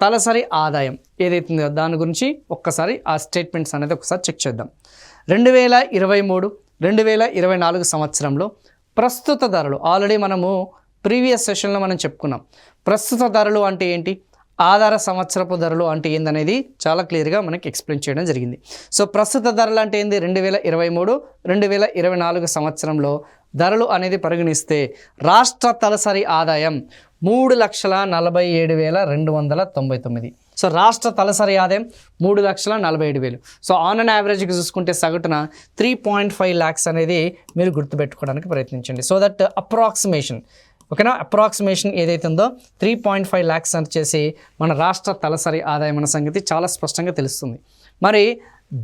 తలసరి ఆదాయం ఏదైతుందో దాని గురించి ఒక్కసారి ఆ స్టేట్మెంట్స్ అనేది ఒకసారి చెక్ చేద్దాం. 2023 2024 సంవత్సరంలో ప్రస్తుత ధరలు ఆల్రెడీ మనము ప్రీవియస్ సెషన్లో మనం చెప్పుకున్నాం. ప్రస్తుత ధరలు అంటే ఏంటి, ఆధార సంవత్సరపు ధరలు అంటే ఏందనేది చాలా క్లియర్గా మనకి ఎక్స్ప్లెయిన్ చేయడం జరిగింది. సో ప్రస్తుత ధరలు అంటే ఏంది, 2023 2024 సంవత్సరంలో ధరలు అనేది పరిగణిస్తే రాష్ట్ర తలసరి ఆదాయం 3,47,299. సో రాష్ట్ర తలసరి ఆదాయం 3,47,000. సో ఆన్ అండ్ యావరేజ్కి చూసుకుంటే సగటున 3.5 lakhs అనేది మీరు గుర్తుపెట్టుకోవడానికి ప్రయత్నించండి. సో దట్ అప్రాక్సిమేషన్, ఓకేనా, అప్రాక్సిమేషన్ ఏదైతే ఉందో 3.5 lakhs అని చేసి మన రాష్ట్ర తలసరి ఆదాయం అనే సంగతి చాలా స్పష్టంగా తెలుస్తుంది. మరి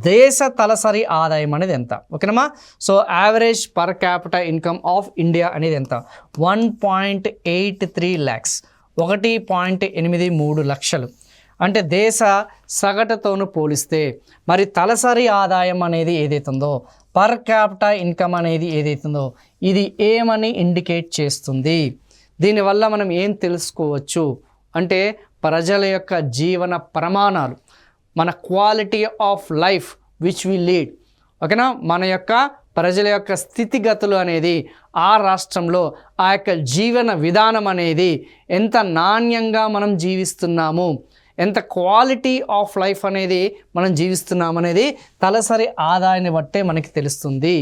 దేశ తలసరి ఆదాయం అనేది ఎంత, ఓకేనమ్మా? So average per capita income of India అనేది ఎంత, 1.83 lakhs, 1.83 లక్షలు. అంటే దేశ సగటుతోను పోలిస్తే మరి తలసరి ఆదాయం అనేది ఏదైతుందో, పర్ క్యాపిటా ఇన్కమ్ అనేది ఏదైతుందో ఇది ఏమని ఇండికేట్ చేస్తుంది? దీనివల్ల మనం ఏం తెలుసుకోవచ్చు అంటే ప్రజల యొక్క జీవన ప్రమాణాలు, మన quality of life which we lead, ఓకేనా, మన యొక్క ప్రజల యొక్క స్థితిగతులు అనేది ఆ రాష్ట్రంలో ఆ యొక్క జీవన విధానం అనేది ఎంత నాణ్యంగా మనం జీవిస్తున్నాము, ఎంత క్వాలిటీ ఆఫ్ లైఫ్ అనేది మనం జీవిస్తున్నాం అనేది తలసరి ఆదాయాన్ని బట్టే మనకి తెలుస్తుంది.